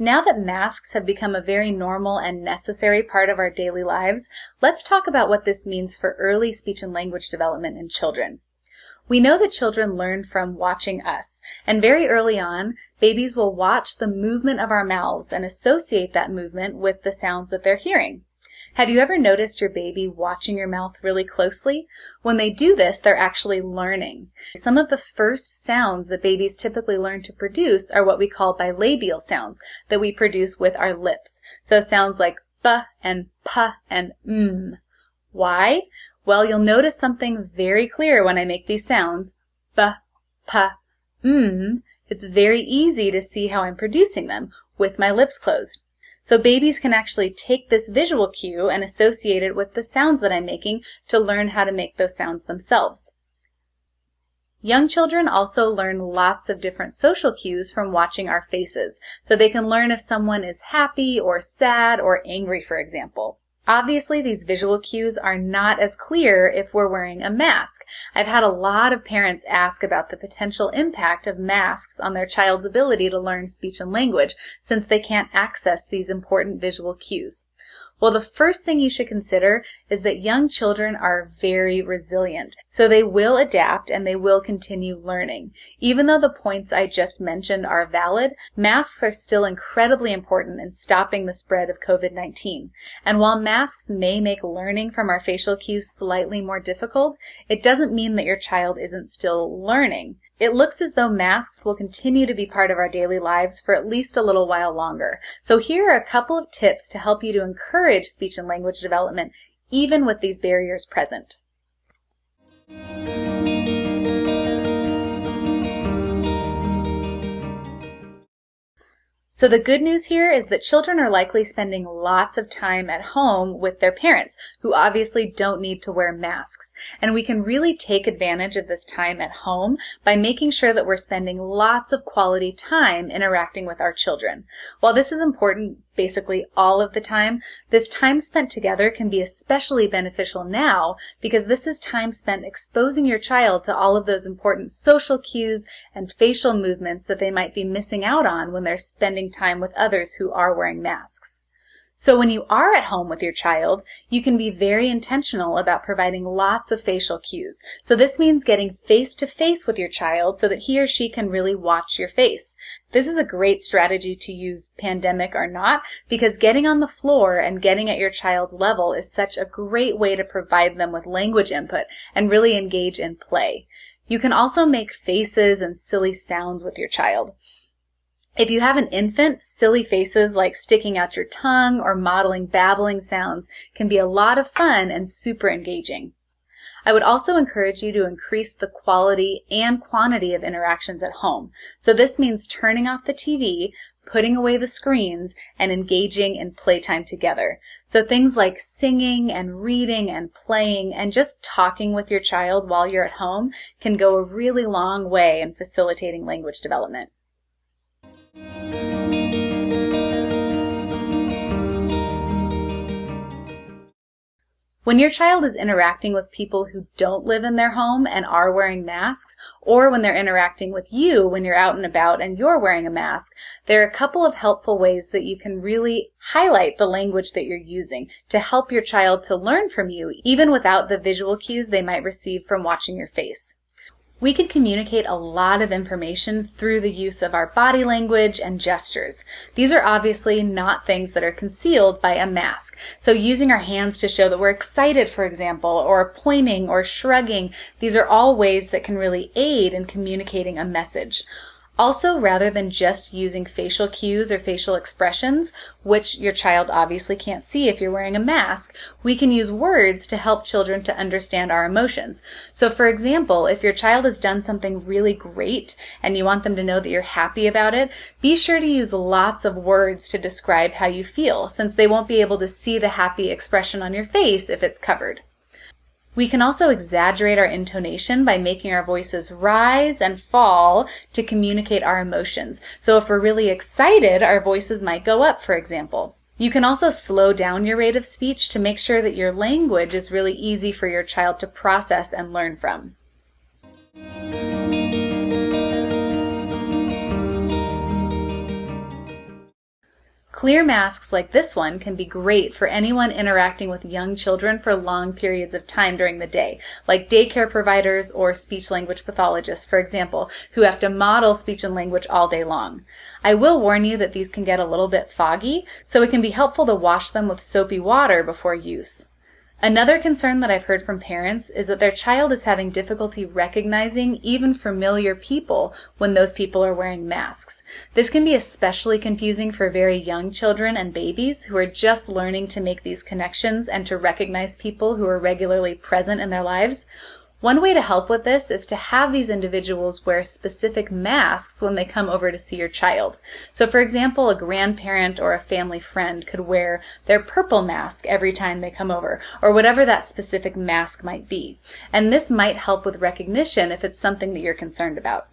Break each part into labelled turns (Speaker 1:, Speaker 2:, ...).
Speaker 1: Now that masks have become a very normal and necessary part of our daily lives, let's talk about what this means for early speech and language development in children. We know that children learn from watching us, and very early on, babies will watch the movement of our mouths and associate that movement with the sounds that they're hearing. Have you ever noticed your baby watching your mouth really closely? When they do this, they're actually learning. Some of the first sounds that babies typically learn to produce are what we call bilabial sounds that we produce with our lips. So sounds like b and p and m. Why? Well, you'll notice something very clear when I make these sounds, b, p, m. It's very easy to see how I'm producing them with my lips closed. So babies can actually take this visual cue and associate it with the sounds that I'm making to learn how to make those sounds themselves. Young children also learn lots of different social cues from watching our faces, so they can learn if someone is happy or sad or angry, for example. Obviously, these visual cues are not as clear if we're wearing a mask. I've had a lot of parents ask about the potential impact of masks on their child's ability to learn speech and language, since they can't access these important visual cues. Well, the first thing you should consider is that young children are very resilient, so they will adapt and they will continue learning. Even though the points I just mentioned are valid, masks are still incredibly important in stopping the spread of COVID-19. And while masks may make learning from our facial cues slightly more difficult, it doesn't mean that your child isn't still learning. It looks as though masks will continue to be part of our daily lives for at least a little while longer. So here are a couple of tips to help you to encourage speech and language development, even with these barriers present. So the good news here is that children are likely spending lots of time at home with their parents, who obviously don't need to wear masks. And we can really take advantage of this time at home by making sure that we're spending lots of quality time interacting with our children. While this is important basically all of the time, this time spent together can be especially beneficial now because this is time spent exposing your child to all of those important social cues and facial movements that they might be missing out on when they're spending time with others who are wearing masks. So when you are at home with your child, you can be very intentional about providing lots of facial cues. So this means getting face to face with your child so that he or she can really watch your face. This is a great strategy to use, pandemic or not, because getting on the floor and getting at your child's level is such a great way to provide them with language input and really engage in play. You can also make faces and silly sounds with your child. If you have an infant, silly faces like sticking out your tongue or modeling babbling sounds can be a lot of fun and super engaging. I would also encourage you to increase the quality and quantity of interactions at home. So this means turning off the TV, putting away the screens, and engaging in playtime together. So things like singing and reading and playing and just talking with your child while you're at home can go a really long way in facilitating language development. When your child is interacting with people who don't live in their home and are wearing masks, or when they're interacting with you when you're out and about and you're wearing a mask, there are a couple of helpful ways that you can really highlight the language that you're using to help your child to learn from you, even without the visual cues they might receive from watching your face. We can communicate a lot of information through the use of our body language and gestures. These are obviously not things that are concealed by a mask. So using our hands to show that we're excited, for example, or pointing or shrugging, these are all ways that can really aid in communicating a message. Also, rather than just using facial cues or facial expressions, which your child obviously can't see if you're wearing a mask, we can use words to help children to understand our emotions. So for example, if your child has done something really great and you want them to know that you're happy about it, be sure to use lots of words to describe how you feel, since they won't be able to see the happy expression on your face if it's covered. We can also exaggerate our intonation by making our voices rise and fall to communicate our emotions. So if we're really excited, our voices might go up, for example. You can also slow down your rate of speech to make sure that your language is really easy for your child to process and learn from. Clear masks like this one can be great for anyone interacting with young children for long periods of time during the day, like daycare providers or speech-language pathologists, for example, who have to model speech and language all day long. I will warn you that these can get a little bit foggy, so it can be helpful to wash them with soapy water before use. Another concern that I've heard from parents is that their child is having difficulty recognizing even familiar people when those people are wearing masks. This can be especially confusing for very young children and babies who are just learning to make these connections and to recognize people who are regularly present in their lives. One way to help with this is to have these individuals wear specific masks when they come over to see your child. So for example, a grandparent or a family friend could wear their purple mask every time they come over, or whatever that specific mask might be. And this might help with recognition if it's something that you're concerned about.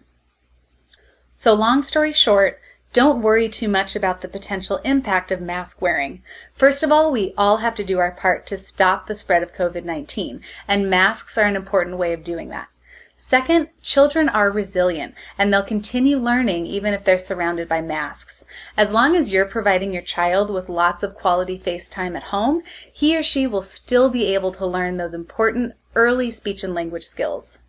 Speaker 1: So long story short, don't worry too much about the potential impact of mask wearing. First of all, we all have to do our part to stop the spread of COVID-19, and masks are an important way of doing that. Second, children are resilient, and they'll continue learning even if they're surrounded by masks. As long as you're providing your child with lots of quality face time at home, he or she will still be able to learn those important early speech and language skills.